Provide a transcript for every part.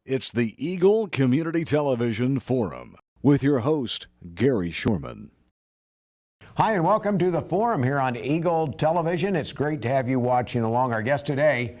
It's the Eagle Community Television Forum with your host, Gary Shorman. Hi, and welcome to the Forum here on Eagle Television. It's great to have you watching along. Our guest today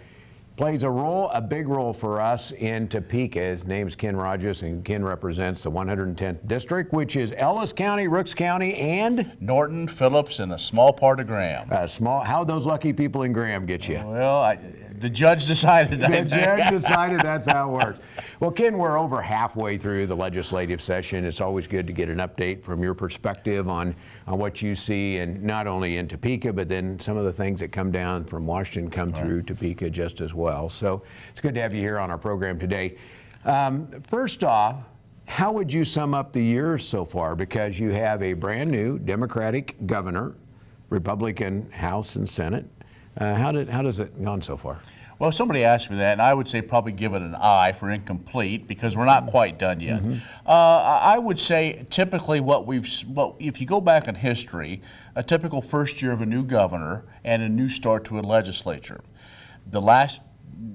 plays a big role for us in Topeka. His name's Ken Rahjes, and Ken represents the 110th District, which is Ellis County, Rooks County, and Norton, Phillips, and a small part of Graham. How'd those lucky people in Graham get you? Well, the judge decided. The judge decided that's how it works. Well, Ken, we're over halfway through the legislative session. It's always good to get an update from your perspective on what you see, and not only in Topeka, but then some of the things that come down from Washington come through Topeka just as well. So it's good to have you here on our program today. First off, how would you sum up the year so far? Because you have a brand new Democratic governor, Republican House and Senate. How does it gone so far? Well, somebody asked me that, and I would say probably give it an I for incomplete because we're not quite done yet. I would say typically if you go back in history, a typical first year of a new governor and a new start to a legislature. The last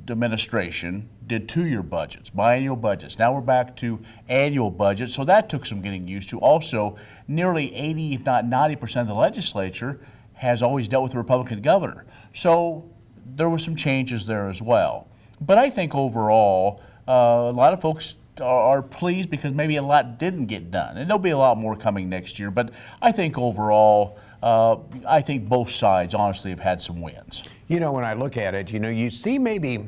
administration did two-year budgets, biennial budgets. Now we're back to annual budgets, so that took some getting used to. Also, nearly 80, if not 90% of the legislature has always dealt with a Republican governor. So there were some changes there as well. But I think overall, a lot of folks are pleased because maybe a lot didn't get done. And there'll be a lot more coming next year. But I think overall, I think both sides honestly have had some wins. You know, when I look at it, you see maybe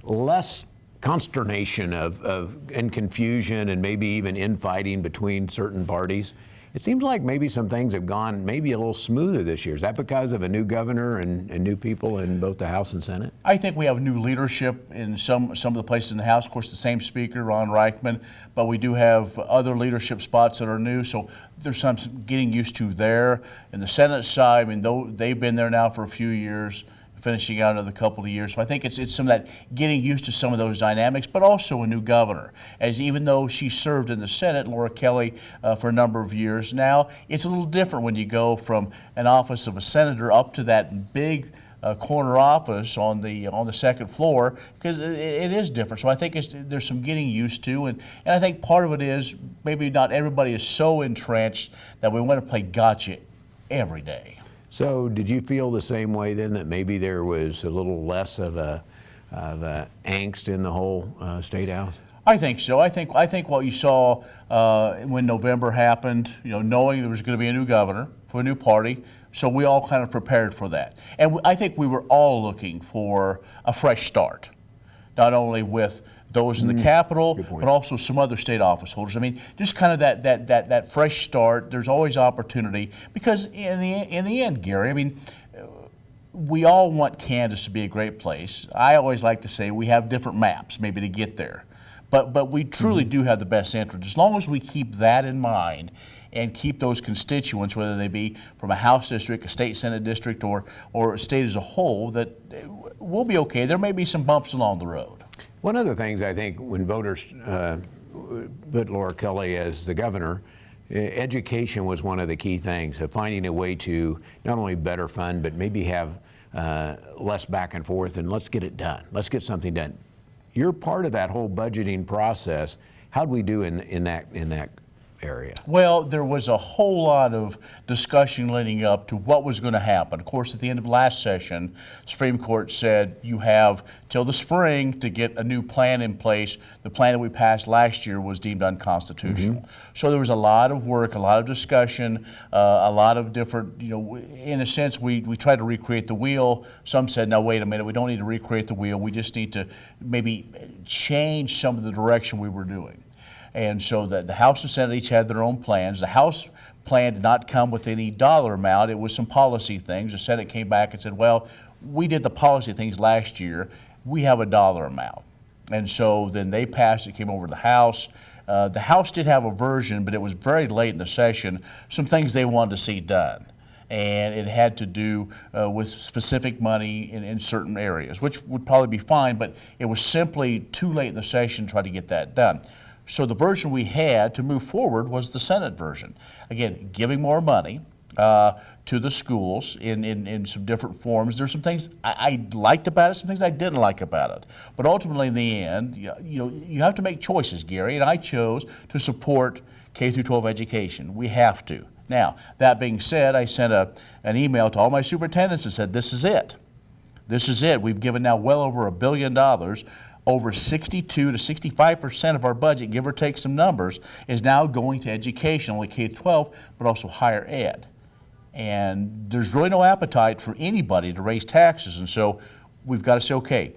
less consternation and confusion and maybe even infighting between certain parties. It seems like maybe some things have gone maybe a little smoother this year. Is that because of a new governor and new people in both the House and Senate? I think we have new leadership in some of the places in the House. Of course, the same speaker, Ron Reichman, but we do have other leadership spots that are new, so there's some getting used to there. In the Senate side, I mean, they've been there now for a few years, finishing out another couple of years. So I think it's some of that getting used to some of those dynamics, but also a new governor. As even though she served in the Senate, Laura Kelly, for a number of years now, it's a little different when you go from an office of a senator up to that big corner office on the second floor, because it is different. So I think there's some getting used to, and I think part of it is maybe not everybody is so entrenched that we want to play gotcha every day. So did you feel the same way then, that maybe there was a little less of a angst in the whole State House? I think so. I think what you saw when November happened, knowing there was going to be a new governor for a new party, so we all kind of prepared for that. And I think we were all looking for a fresh start, not only with those in the Capitol, but also some other state office holders. I mean, just kind of that fresh start. There's always opportunity because in the end, Gary, I mean, we all want Kansas to be a great place. I always like to say we have different maps maybe to get there, but we truly do have the best interest. As long as we keep that in mind and keep those constituents, whether they be from a House district, a state Senate district, or a state as a whole, that we'll be okay. There may be some bumps along the road. One of the things I think when voters put Laura Kelly as the governor, education was one of the key things, of finding a way to not only better fund, but maybe have less back and forth, and let's get it done. Let's get something done. You're part of that whole budgeting process. How'd we do in that area? Well, there was a whole lot of discussion leading up to what was going to happen. Of course, at the end of last session, Supreme Court said you have till the spring to get a new plan in place. The plan that we passed last year was deemed unconstitutional. So there was a lot of work, a lot of discussion, a lot of different, in a sense, we tried to recreate the wheel. Some said, no, wait a minute, we don't need to recreate the wheel. We just need to maybe change some of the direction we were doing. And so the House and Senate each had their own plans. The House plan did not come with any dollar amount. It was some policy things. The Senate came back and said, well, we did the policy things last year. We have a dollar amount. And so then they passed it, came over to the House. The House did have a version, but it was very late in the session, some things they wanted to see done. And it had to do with specific money in certain areas, which would probably be fine, but it was simply too late in the session to try to get that done. So the version we had to move forward was the Senate version. Again, giving more money, to the schools in some different forms. There's some things I liked about it, some things I didn't like about it. But ultimately, in the end, you have to make choices, Gary, and I chose to support K through 12 education. We have to. Now, that being said, I sent an email to all my superintendents and said, this is it. This is it. We've given now well over $1 billion. Over 62 to 65% of our budget, give or take some numbers, is now going to education, only K-12, but also higher ed. And there's really no appetite for anybody to raise taxes. And so we've got to say, okay,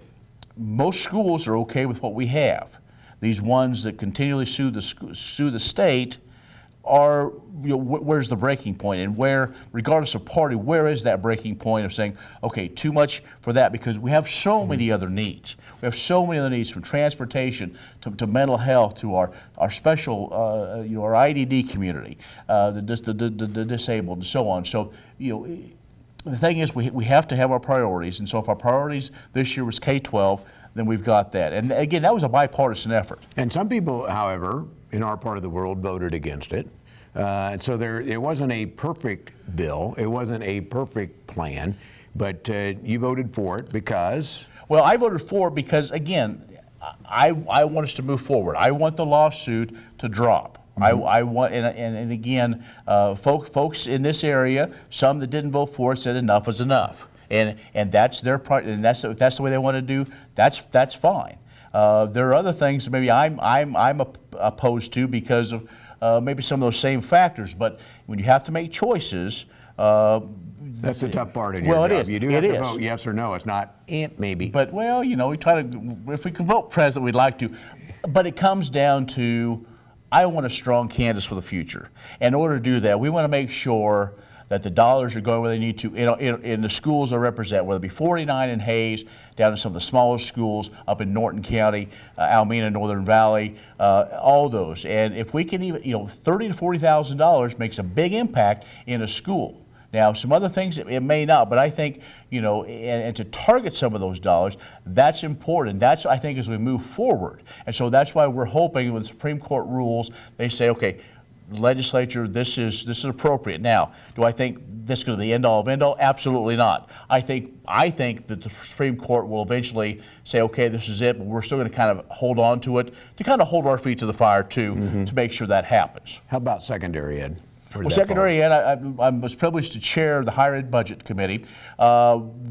most schools are okay with what we have. These ones that continually sue the state are, where's the breaking point? And where, regardless of party, where is that breaking point of saying, okay, too much for that? Because we have so many other needs. We have so many other needs, from transportation to mental health to our special, our IDD community, the disabled, and so on. So, the thing is, we have to have our priorities. And so if our priorities this year was K-12, then we've got that. And again, that was a bipartisan effort. And some people, however, in our part of the world voted against it. So it wasn't a perfect bill. It wasn't a perfect plan. But you voted for it because? Well, I voted for it because, again, I want us to move forward. I want the lawsuit to drop. Mm-hmm. I want, and again, folks in this area, some that didn't vote for it said enough is enough. And that's their part, and that's the way they want to do. That's fine. There are other things that maybe I'm opposed to because of maybe some of those same factors. But when you have to make choices, that's the tough part in your job. It is. You do have to vote yes or no. It's not maybe. But we try to. If we can vote president, we'd like to. But it comes down to, I want a strong Kansas for the future. In order to do that, we want to make sure that the dollars are going where they need to in the schools I represent, whether it be 49 in Hayes, down to some of the smaller schools up in Norton County, Almena, Northern Valley, all those. And if we can even, $30,000 to $40,000 makes a big impact in a school. Now, some other things, it may not, but I think, and to target some of those dollars, that's important. That's, I think, as we move forward. And so that's why we're hoping when the Supreme Court rules, they say, okay, legislature, this is appropriate. Now, do I think this is going to be the end all of end all? Absolutely not. I think that the Supreme Court will eventually say, okay, this is it, but we're still going to kind of hold on to it, to kind of hold our feet to the fire too, to make sure that happens. How about secondary ed? Well, secondary ed, I was privileged to chair the Higher Ed Budget Committee.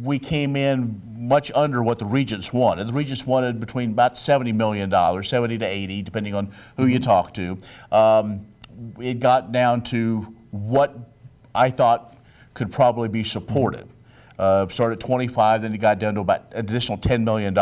We came in much under what the Regents wanted. The Regents wanted between about $70 million, 70 to 80, depending on who you talk to. It got down to what I thought could probably be supported. Started at 25, then it got down to about an additional $10 million.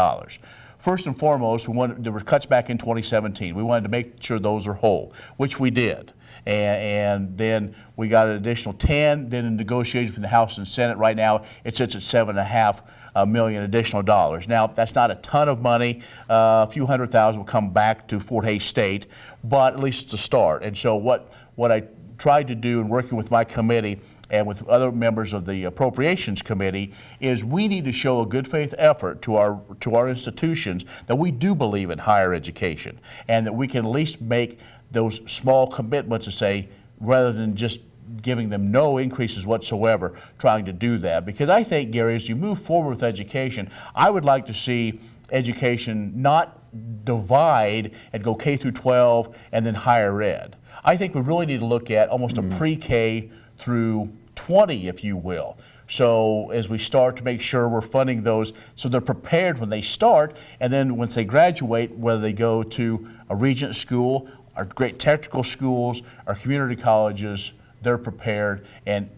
First and foremost, there were cuts back in 2017. We wanted to make sure those are whole, which we did. And then we got an additional 10. Then in negotiations with the House and Senate, right now it sits at $7.5 million additional dollars. Now that's not a ton of money. A few $100,000 will come back to Fort Hays State, but at least it's a start. And so what I tried to do in working with my committee and with other members of the Appropriations Committee is we need to show a good faith effort to our institutions that we do believe in higher education and that we can at least make those small commitments to say, rather than just giving them no increases whatsoever, trying to do that. Because I think, Gary, as you move forward with education, I would like to see education not divide and go K through 12 and then higher ed. I think we really need to look at almost a pre-K through 20, if you will. So as we start to make sure we're funding those so they're prepared when they start, and then once they graduate, whether they go to a Regent school, our great technical schools, our community colleges, they're prepared, and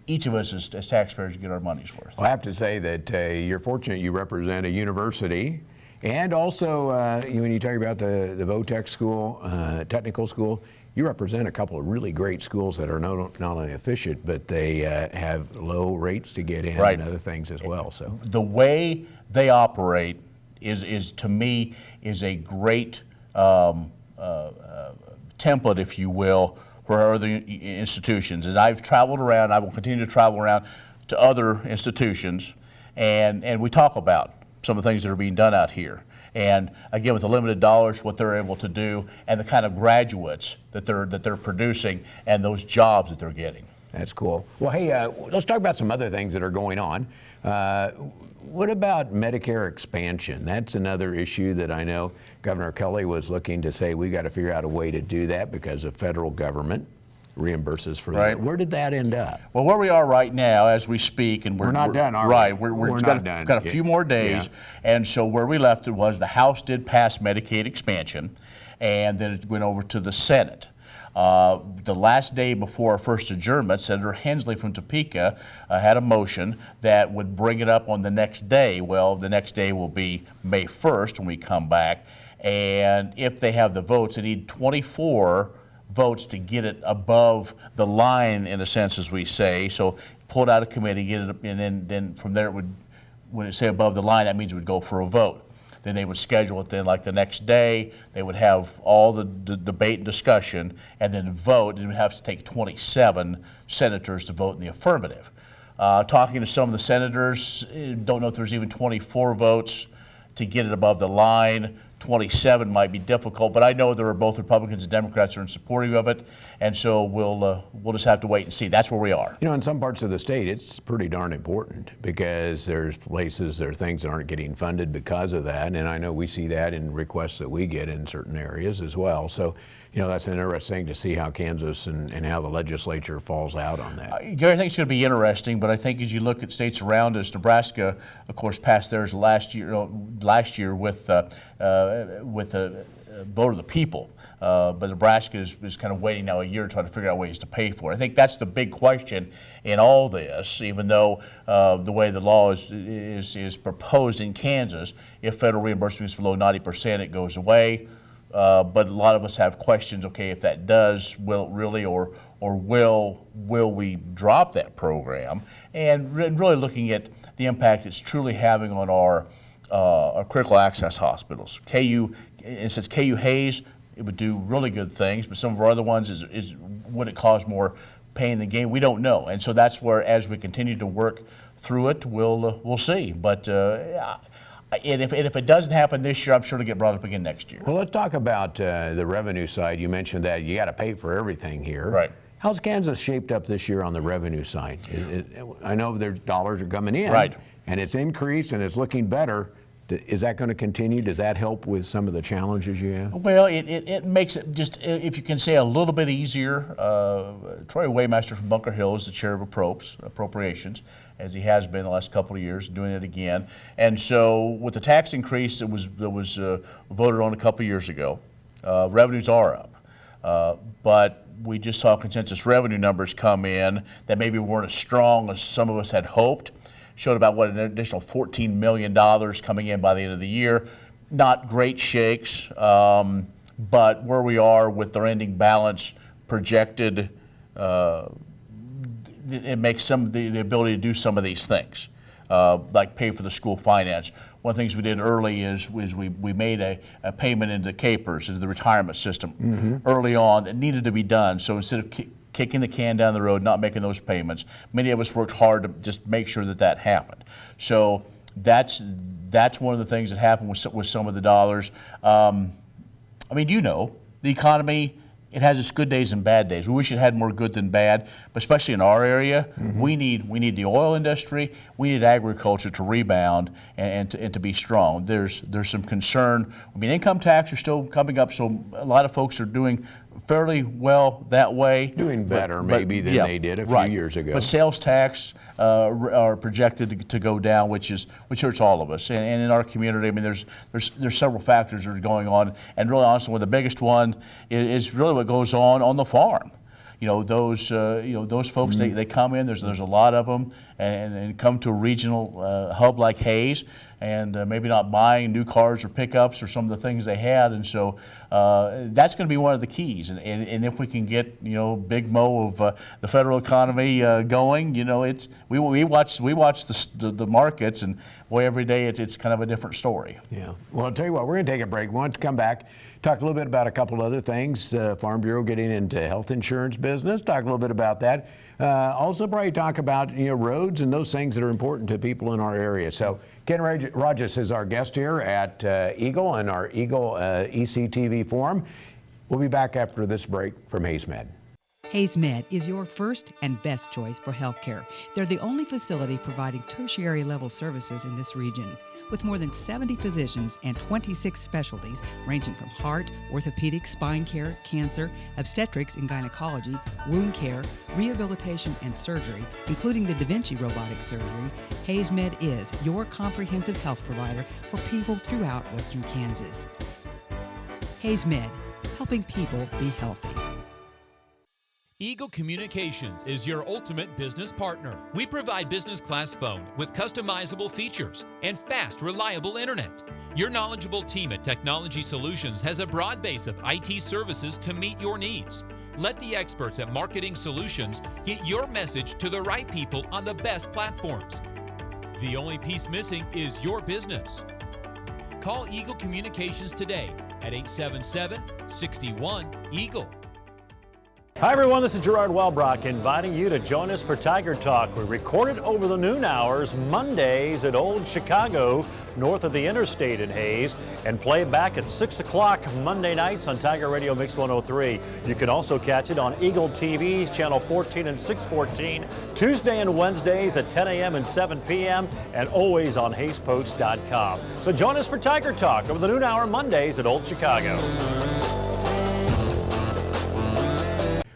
each of us as taxpayers get our money's worth. Well, I have to say that you're fortunate you represent a university, and also when you talk about the VOTEC school, technical school, you represent a couple of really great schools that are not only efficient, but they have low rates to get in and other things as well. So the way they operate is to me is a great template, if you will, for other institutions. As I've traveled around, I will continue to travel around to other institutions, and we talk about some of the things that are being done out here. And again, with the limited dollars, what they're able to do, and the kind of graduates that they're producing, and those jobs that they're getting. That's cool. Well, hey, let's talk about some other things that are going on. What about Medicare expansion? That's another issue that I know Governor Kelly was looking to say we got to figure out a way to do that because the federal government reimburses for that. Where did that end up? Well, where we are right now as we speak, and we're not done, are we? Right, we're not done. Got a few more days, and so where we left it was the House did pass Medicaid expansion, and then it went over to the Senate. The last day before our first adjournment, Senator Hensley from Topeka had a motion that would bring it up on the next day. Well, the next day will be May 1st when we come back, and if they have the votes, they need 24 votes to get it above the line, in a sense, as we say. So pull it out of committee, get it, and then from there it would, when it say above the line, that means it would go for a vote. Then they would schedule it then like the next day. They would have all the debate and discussion and then vote. And it would have to take 27 senators to vote in the affirmative. Talking to some of the senators, don't know if there's even 24 votes to get it above the line. 27 might be difficult, but I know there are both Republicans and Democrats are in supportive of it, and so we'll just have to wait and see. That's where we are. You know, in some parts of the state, it's pretty darn important because there's places, there are things that aren't getting funded because of that, and I know we see that in requests that we get in certain areas as well. So, you know, that's interesting to see how Kansas and how the legislature falls out on that. Gary, I think it's going to be interesting, but I think as you look at states around us, Nebraska, of course, passed theirs last year with the vote of the people. But Nebraska is kind of waiting now a year to try to figure out ways to pay for it. I think that's the big question in all this, even though the way the law is proposed in Kansas, if federal reimbursement is below 90%, it goes away. But a lot of us have questions, okay, if that does, will it really, or will we drop that program? And really looking at the impact it's truly having on our critical access hospitals. Since KU Hayes, it would do really good things, but some of our other ones would it cause more pain than gain? We don't know, and so that's where, as we continue to work through it, we'll see. But and if it doesn't happen this year, I'm sure it'll get brought up again next year. Well, let's talk about the revenue side. You mentioned that you got to pay for everything here. Right. How's Kansas shaped up this year on the revenue side? I know their dollars are coming in, right, and it's increased and it's looking better. Is that going to continue? Does that help with some of the challenges you have? Well, it makes it just, if you can say, a little bit easier. Troy Waymaster from Bunker Hill is the chair of appropriations, as he has been the last couple of years, doing it again. And so with the tax increase that was voted on a couple of years ago, revenues are up. But we just saw consensus revenue numbers come in that maybe weren't as strong as some of us had hoped. Showed about an additional $14 million coming in by the end of the year. Not great shakes, but where we are with their ending balance projected, it makes the ability to do some of these things, like pay for the school finance. One of the things we did early is we made a payment into KPERS, into the retirement system, early on that needed to be done. So instead of kicking the can down the road, not making those payments, many of us worked hard to just make sure that happened. So that's one of the things that happened with some of the dollars. I mean, you know, the economy, it has its good days and bad days. We wish it had more good than bad, but especially in our area, we need the oil industry, we need agriculture to rebound and to be strong. There's some concern. I mean, income tax are still coming up, so a lot of folks are doing fairly well that way. Doing better maybe than they did a few years ago. But sales tax are projected to go down, which hurts all of us. And in our community, I mean, there's several factors that are going on, and really honestly, one of the biggest one is really what goes on the farm. You know, those folks, they come in, there's a lot of them, and come to a regional hub like Hayes, and maybe not buying new cars or pickups or some of the things they had, and so that's going to be one of the keys. And if we can get, you know, Big Mo of the federal economy going, you know, we watch the markets, and boy, every day it's kind of a different story. Yeah. Well, I'll tell you what, we're going to take a break. We want to come back, talk a little bit about a couple of other things. Farm Bureau getting into health insurance business. Talk a little bit about that. Also, probably talk about, you know, roads and those things that are important to people in our area. So Ken Rahjes is our guest here at Eagle and our Eagle ECTV Forum. We'll be back after this break from Hayes Med. Hayes Med is your first and best choice for healthcare. They're the only facility providing tertiary level services in this region. With more than 70 physicians and 26 specialties ranging from heart, orthopedic, spine care, cancer, obstetrics and gynecology, wound care, rehabilitation and surgery, including the Da Vinci robotic surgery, Hayes Med is your comprehensive health provider for people throughout Western Kansas. Hayes Med, helping people be healthy. Eagle Communications is your ultimate business partner. We provide business class phone with customizable features and fast, reliable internet. Your knowledgeable team at Technology Solutions has a broad base of IT services to meet your needs. Let the experts at Marketing Solutions get your message to the right people on the best platforms. The only piece missing is your business. Call Eagle Communications today at 877-61-EAGLE. Hi everyone, this is Gerard Welbrock inviting you to join us for Tiger Talk. We record it over the noon hours, Mondays at Old Chicago, north of the interstate in Hayes, and play back at 6 o'clock Monday nights on Tiger Radio Mix 103. You can also catch it on Eagle TV's channel 14 and 614, Tuesday and Wednesdays at 10 a.m. and 7 p.m., and always on HayesPost.com. So join us for Tiger Talk over the noon hour, Mondays at Old Chicago.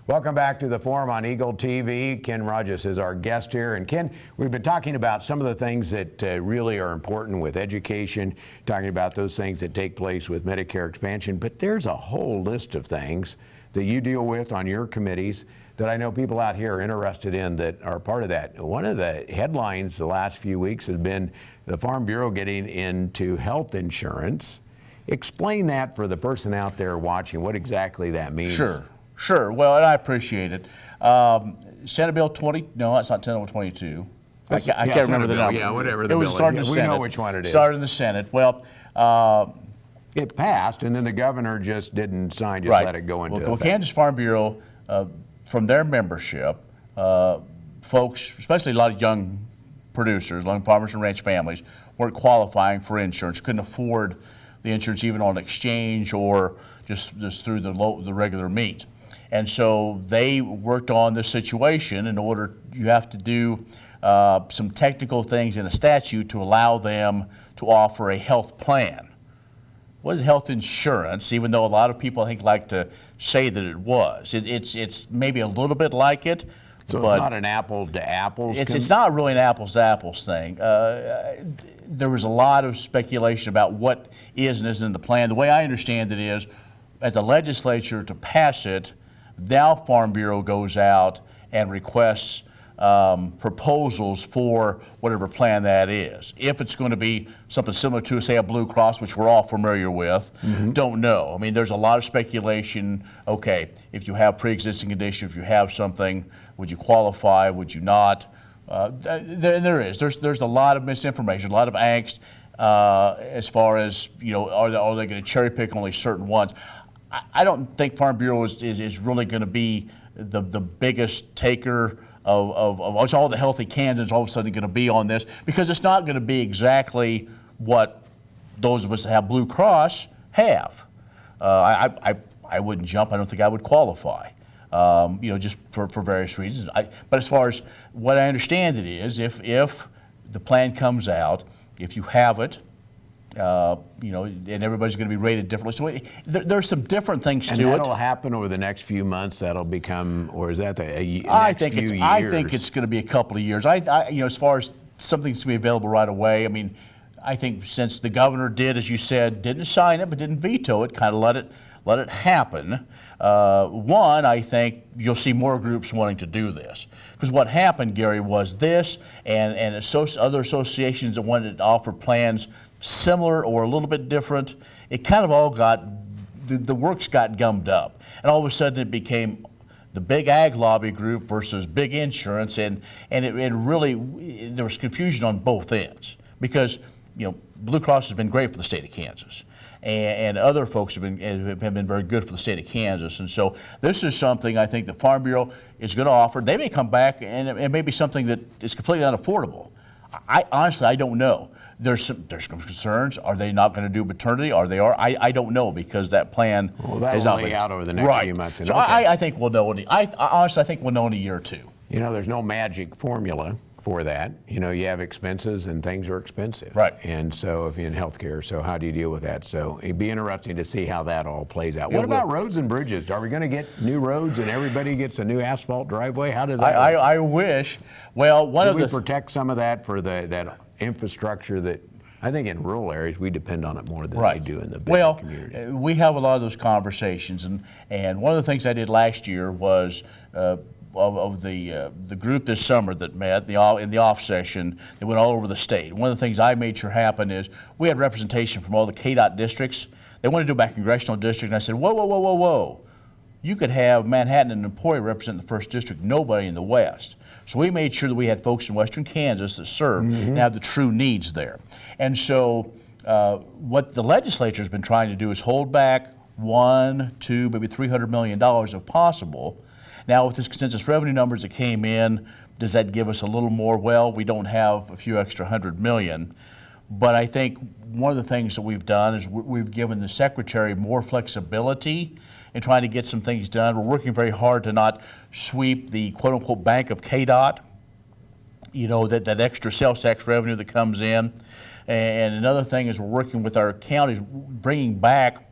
Welcome back to the Forum on Eagle TV. Ken Rahjes is our guest here. And Ken, we've been talking about some of the things that really are important with education, talking about those things that take place with Medicare expansion, but there's a whole list of things that you deal with on your committees that I know people out here are interested in that are part of that. One of the headlines the last few weeks has been the Farm Bureau getting into health insurance. Explain that for the person out there watching, what exactly that means. Sure. Well, and I appreciate it. Senate Bill 20, no, it's not Senate Bill 22. I can't remember the number. Yeah, whatever the bill bill is. Starting is. in the We Senate. know which one it is. Started in the Senate. Well, it passed, and then the governor just didn't sign, just let it go into effect. Well, Kansas Farm Bureau, from their membership, folks, especially a lot of young producers, young farmers and ranch families, weren't qualifying for insurance, couldn't afford the insurance even on exchange or just through the regular meat. And so they worked on this situation. In order, you have to do some technical things in a statute to allow them to offer a health plan. What is health insurance? Even though a lot of people, I think, like to say that it was. It's maybe a little bit like it. So but it's not an apples to apples? It's not really an apples to apples thing. There was a lot of speculation about what is and isn't in the plan. The way I understand it is, as a legislature to pass it, now Farm Bureau goes out and requests proposals for whatever plan that is. If it's going to be something similar to, say, a Blue Cross, which we're all familiar with, don't know. I mean, there's a lot of speculation. Okay, if you have pre-existing condition, if you have something, would you qualify? Would you not? There's a lot of misinformation, a lot of angst as far as, are they going to cherry pick only certain ones? I don't think Farm Bureau is really going to be the biggest taker of all the healthy Kansans all of a sudden going to be on this, because it's not going to be exactly what those of us that have Blue Cross have. I wouldn't jump. I don't think I would qualify. Just for various reasons. But as far as what I understand it is, if the plan comes out, if you have it, and everybody's going to be rated differently. So there's some different things to it. And that'll happen over the next few months. That'll become, or is that I think it's going to be a couple of years. As far as something's to be available right away. I mean, I think since the governor did, as you said, didn't sign it but didn't veto it, kind of let it happen. I think you'll see more groups wanting to do this. Because what happened, Gary, was this and other associations that wanted to offer plans similar or a little bit different, it kind of all the works got gummed up. And all of a sudden it became the big ag lobby group versus big insurance, and it really, there was confusion on both ends. Because, Blue Cross has been great for the state of Kansas. And other folks have been very good for the state of Kansas. And so this is something I think the Farm Bureau is going to offer. They may come back and it may be something that is completely unaffordable. I honestly don't know. There's some concerns. Are they not going to do maternity? I don't know, because that plan is that'll lay out over the next few months. So I think we'll know. Honestly, I think we'll know in a year or two. You know, there's no magic formula for that. You know, you have expenses and things are expensive. Right. And so if you're in healthcare, so how do you deal with that? So it'd be interesting to see how that all plays out. It What about will. roads and bridges? Are we going to get new roads and everybody gets a new asphalt driveway? How does that work? I wish. Well, one Do of we the protect some of that for that infrastructure that I think in rural areas we depend on it more than they do in the bigger community? We have a lot of those conversations, and one of the things I did last year was of the group this summer that met in the off session. They went all over the state. One of the things I made sure happened is we had representation from all the KDOT districts. They wanted to do it by congressional district, and I said, whoa. You could have Manhattan and Emporia represent the first district, nobody in the West. So we made sure that we had folks in western Kansas that serve and have the true needs there. And so what the legislature has been trying to do is hold back $100, $200, maybe $300 million if possible. Now, with this consensus revenue numbers that came in, does that give us a little more? Well, we don't have a few extra $100 million. But I think one of the things that we've done is we've given the secretary more flexibility in trying to get some things done. We're working very hard to not sweep the quote-unquote bank of KDOT, you know, that extra sales tax revenue that comes in. And another thing is we're working with our counties, bringing back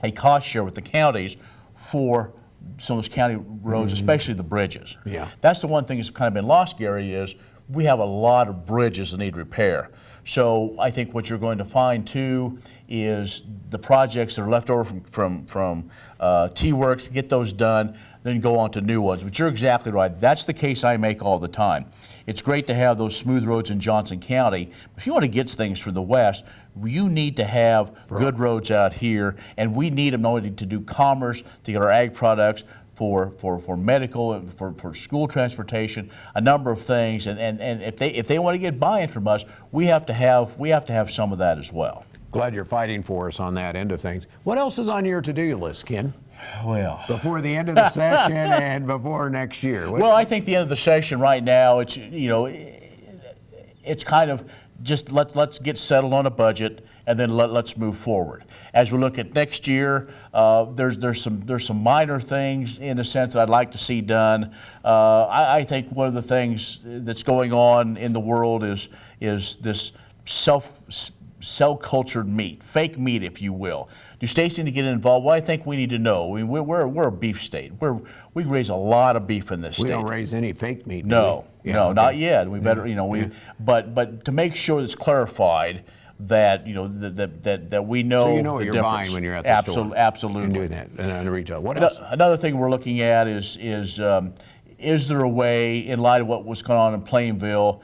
a cost share with the counties for some of those county roads, especially the bridges. Yeah. That's the one thing that's kind of been lost, Gary, is we have a lot of bridges that need repair. So I think what you're going to find too is the projects that are left over from T-Works, get those done, then go on to new ones. But you're exactly right. That's the case I make all the time. It's great to have those smooth roads in Johnson County. If you want to get things from the west, you need to have good roads out here, and we need them not only to do commerce, to get our ag products, for medical, and for school transportation, a number of things. And if they want to get buy-in from us, we have to have some of that as well. Glad you're fighting for us on that end of things. What else is on your to-do list, Ken? Well, Before the end of the session and before next year. Well, I think the end of the session right now, it's kind of just let's get settled on a budget, and then let's move forward. As we look at next year, there's some minor things in a sense that I'd like to see done. I think one of the things that's going on in the world is this cell-cultured meat, fake meat, if you will. Do states need to get involved? Well, I think we need to know. I mean, we're a beef state. We raise a lot of beef in this state. We don't raise any fake meat. No, do we? no, okay. not yet. We better, but to make sure it's clarified that that we know. So you know what the you're difference. buying when you're at the store. Absolutely. And doing that in retail. What else? Another thing we're looking at is there a way, in light of what was going on in Plainville,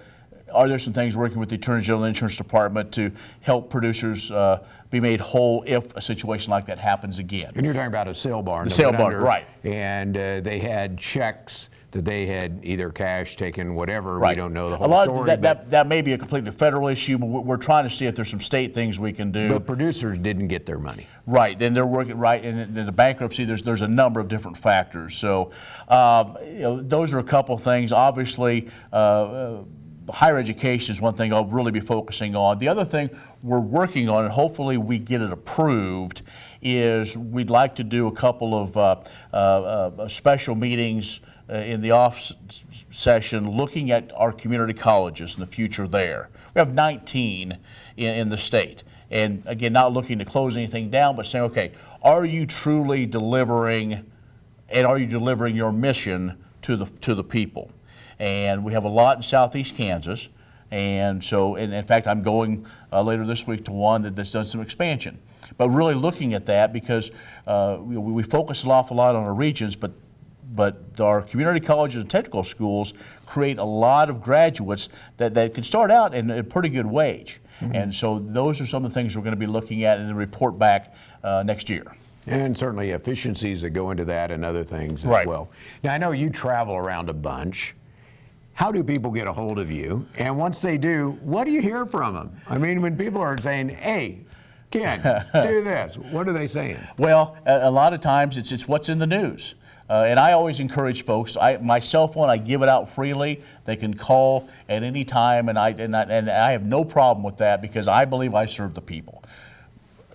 are there some things working with the Attorney General and Insurance Department to help producers be made whole if a situation like that happens again? And you're talking about a sale barn. The sale barn, right. And they had checks that they had either cash taken, whatever. Right. We don't know the whole a lot story. Of that may be a completely federal issue, but we're trying to see if there's some state things we can do. The producers didn't get their money. Right, and they're working right, and in the bankruptcy, there's a number of different factors. So, those are a couple things. Obviously, higher education is one thing I'll really be focusing on. The other thing we're working on, and hopefully we get it approved, is we'd like to do a couple of special meetings in the off session looking at our community colleges and the future there. We have 19 in the state. And again, not looking to close anything down, but saying, okay, are you truly delivering, and are you delivering your mission to the people? And we have a lot in southeast Kansas, and so, and in fact, I'm going later this week to one that's done some expansion. But really looking at that, because we focus an awful lot on our regions, but our community colleges and technical schools create a lot of graduates that can start out in a pretty good wage. Mm-hmm. And so those are some of the things we're going to be looking at and then report back next year. And certainly efficiencies that go into that and other things Right. as well. Now, I know you travel around a bunch. How do people get a hold of you? And once they do, what do you hear from them? I mean, when people are saying, hey, Ken, do this, what are they saying? Well, a lot of times it's what's in the news. And I always encourage folks. My cell phone, I give it out freely. They can call at any time, and I have no problem with that because I believe I serve the people.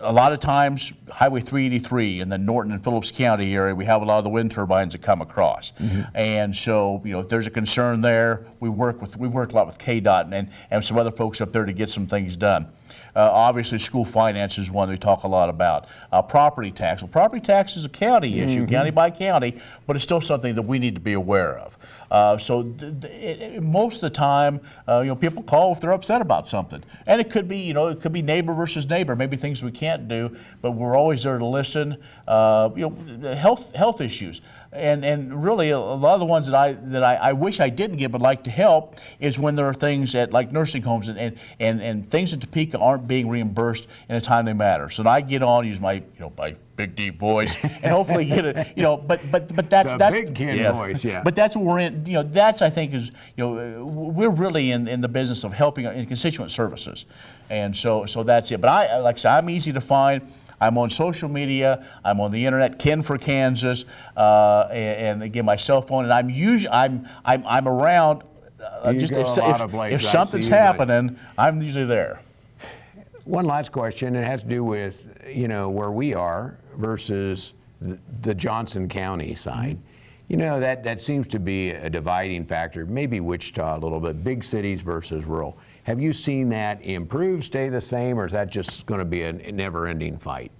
A lot of times, Highway 383 in the Norton and Phillips County area, we have a lot of the wind turbines that come across, and so if there's a concern there, we work a lot with KDOT and some other folks up there to get some things done. Obviously, school finance is one we talk a lot about. Property tax. Well, property tax is a county issue, county by county, but it's still something that we need to be aware of. Most of the time, people call if they're upset about something, and it could be, neighbor versus neighbor, maybe things we can't do, but we're always there to listen. Health issues. And really, a lot of the ones that I wish I didn't get but like to help is when there are things at like nursing homes and things in Topeka aren't being reimbursed in a timely manner. So I get on, use my my big deep voice, and hopefully get it. But that's big kid voice, yeah. But that's what we're in. That's I think is we're really in the business of helping in constituent services, and so that's it. But like I said, I'm easy to find. I'm on social media. I'm on the internet. Ken for Kansas, and again my cell phone. And I'm around. If something's happening, I'm usually there. One last question. It has to do with where we are versus the Johnson County side. That seems to be a dividing factor. Maybe Wichita a little bit. Big cities versus rural. Have you seen that improve, stay the same, or is that just going to be a never-ending fight?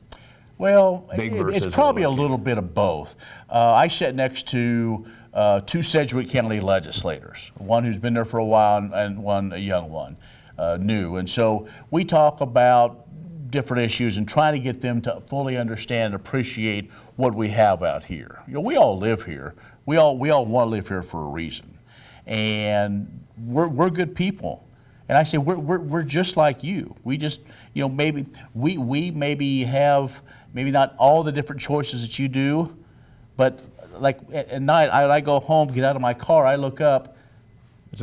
Well, it's probably a little bit of both. I sit next to two Sedgwick County legislators, one who's been there for a while and one a young one, new. And so we talk about different issues and trying to get them to fully understand and appreciate what we have out here. We all live here. We all want to live here for a reason. And we're good people. And I say we're just like you. We just maybe we maybe have maybe not all the different choices that you do, but like at night I go home, get out of my car, I look up,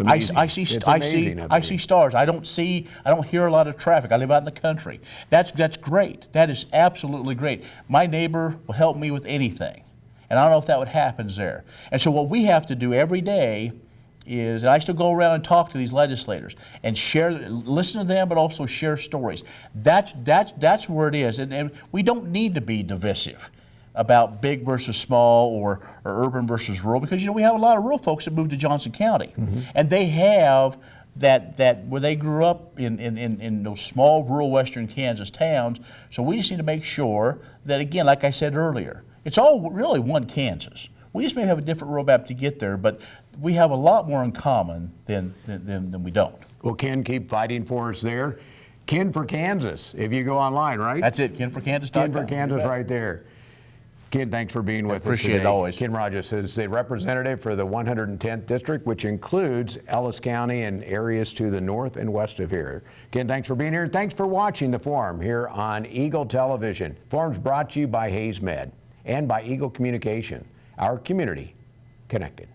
I see stars. I don't hear a lot of traffic. I live out in the country. That's great. That is absolutely great. My neighbor will help me with anything, and I don't know if that would happen there. And so what we have to do every day is, and I still go around and talk to these legislators and listen to them, but also share stories. That's where it is, and we don't need to be divisive about big versus small or urban versus rural, because we have a lot of rural folks that moved to Johnson County, and they have that where they grew up in those small rural western Kansas towns. So we just need to make sure that, again, like I said earlier, it's all really one Kansas. We just may have a different roadmap to get there, but we have a lot more in common than we don't. Well, Ken, keep fighting for us there. Ken for Kansas, if you go online, right? That's it, KenForKansas.com. Ken for Kansas right there. Ken, thanks for being with us today. Appreciate it always. Ken Rahjes is the representative for the 110th District, which includes Ellis County and areas to the north and west of here. Ken, thanks for being here. Thanks for watching the Forum here on Eagle Television. Forum's brought to you by Hayes Med and by Eagle Communication. Our community connected.